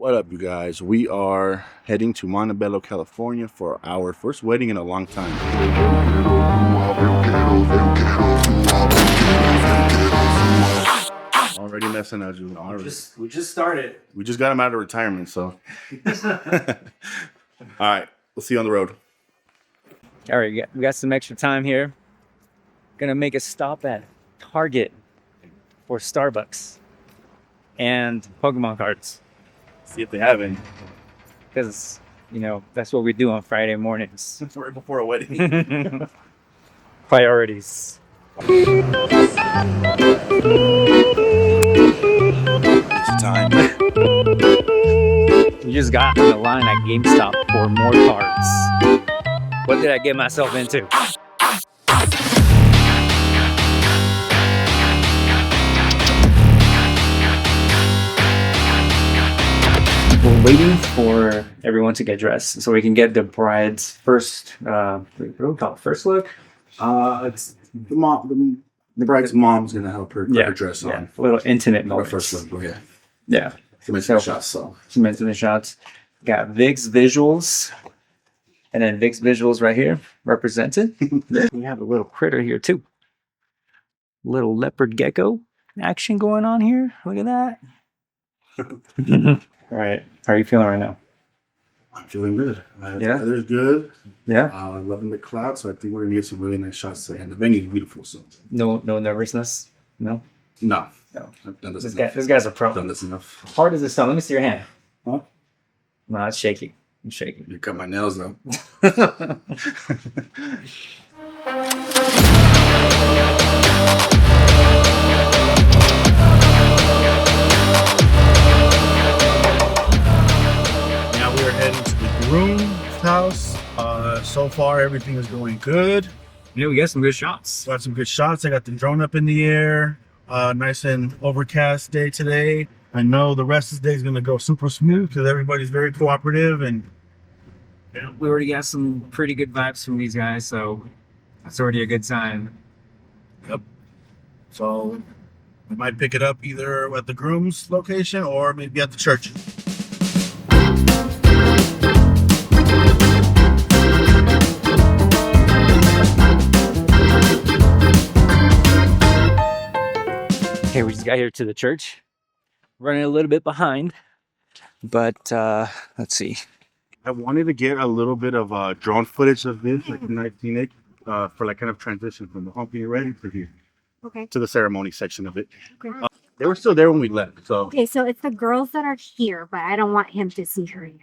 What up, you guys? We are heading to Montebello, California for our first wedding in a long time. Already messing up, Julie. We just started. We just got him out of retirement, so. All right, we'll see you on the road. All right, we got some extra time here. Gonna make a stop at Target for Starbucks and Pokemon cards. See if they have any. Because, that's what we do on Friday mornings. Right before a wedding. Priorities. It's time. We just got in the line at GameStop for more cards. What did I get myself into? We're waiting for everyone to get dressed so we can get the bride's first, what do we call it? First look? It's the bride's mom's gonna help her put her dress on. A little intimate Her moment. first look. Yeah. Yeah. Some shots. So Some intimate shots. Got Vic's Visuals. And then Vic's Visuals right here, represented. We have a little critter here too. Little leopard gecko action going on here. Look at that. All right. How are you feeling right now? I'm feeling good. Yeah? The weather's good. Yeah. I'm loving the clouds, so I think we're gonna get some really nice shots today. And the venue's beautiful, so No nervousness? No? no. No. I've done this This enough. guy's a pro. I've done this enough. How hard is this sound? Let me see your hand. Huh? No, it's shaky. It's shaky. You cut my nails though. Now we're heading to the groom's house. So far, everything is going good. Yeah, we got some good shots. Got some good shots. I got the drone up in the air. Nice and overcast day today. I know the rest of the day is going to go super smooth because everybody's very cooperative and We already got some pretty good vibes from these guys, so that's already a good sign. so we might pick it up either at the groom's location or maybe at the church. Okay, we just got here to the church. Running a little bit behind, but let's see. I wanted to get a little bit of drone footage of this, like nice scenic, for like kind of transition from the home getting ready for here to the ceremony section of it. Okay. They were still there when we left, so Okay, so it's the girls that are here, but I don't want him to see her yet.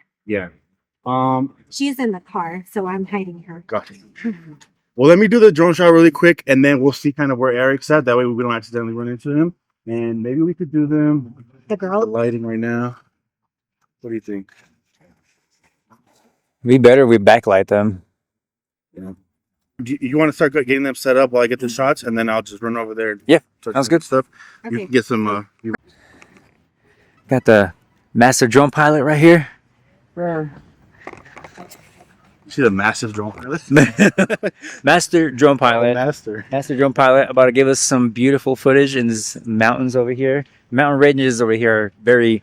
yeah. She's in the car, so I'm hiding her. Gotcha. Well, let me do the drone shot really quick, and then we'll see kind of where Eric's at. That way we don't accidentally run into him. And maybe we could do them. The The girl? lighting right now. What do you think? We backlight them. Do you want to start getting them set up while I get the shots, and then I'll just run over there. And Yeah, start sounds doing good. Stuff. You Okay. can get some. Got the master drone pilot right here. See the massive drone pilot. Master drone pilot. Master. Master drone pilot about to give us some beautiful footage in these mountains over here. Mountain ranges over here are very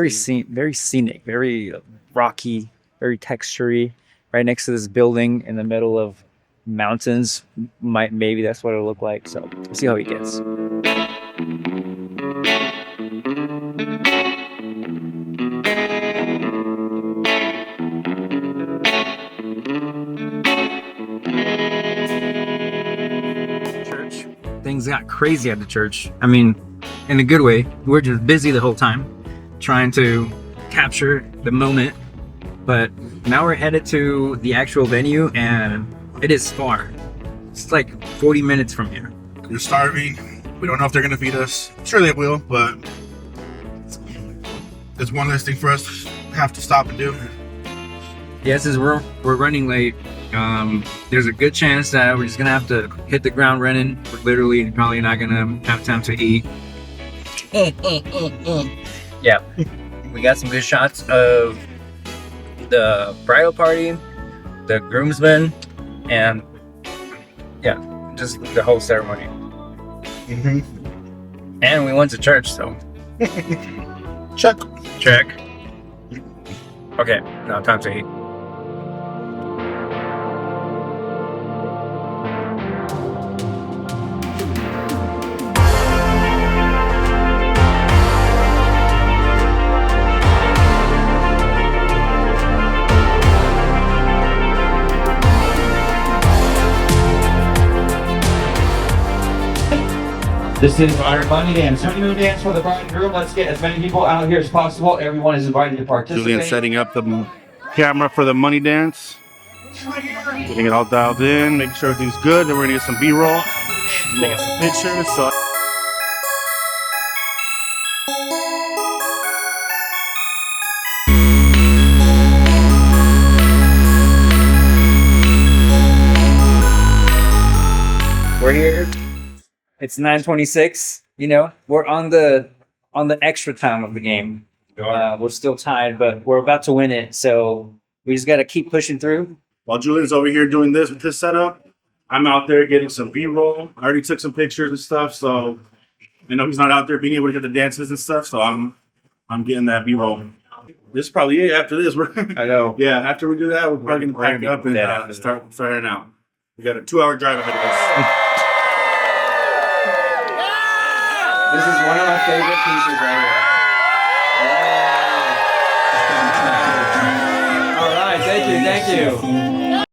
scenic, very rocky, very textury. Right next to this building in the middle of mountains. Maybe that's what it'll look like. So we'll see how he gets. Church. Things got crazy at the church. I mean, in a good way. We're just busy the whole time trying to capture the moment. But now we're headed to the actual venue and it is far. It's like 40 minutes from here. We're starving. We don't know if they're gonna feed us. Sure they will, but it's one less thing for us to have to stop and do. Yeah, since we're running late, there's a good chance that we're just gonna have to hit the ground running. We're literally probably not gonna have time to eat. Yeah, we got some good shots of the bridal party, the groomsmen, and yeah, just the whole ceremony. Mm-hmm. And we went to church, so Check. check. Okay, now time to eat. This is our money dance. Honeymoon dance for the bride and groom. Let's get as many people out here as possible. Everyone is invited to participate. Julian setting up the camera for the money dance. Getting it all dialed in, making sure everything's good. Then we're gonna get some B-roll, taking some pictures. So We're here. It's 9:26. You know, we're on the extra time of the game. We're still tied, but we're about to win it. So we just got to keep pushing through. while Julian's over here doing this with his setup, I'm out there getting some B-roll. I already took some pictures and stuff, so I know he's not out there being able to get the dances and stuff. So I'm getting that B-roll. This is probably it. After this, we're I know. yeah. After we do that, we're probably gonna pack up and start heading out. We got a 2-hour drive ahead of us. This is one of my favorite pieces right here. All right, thank you.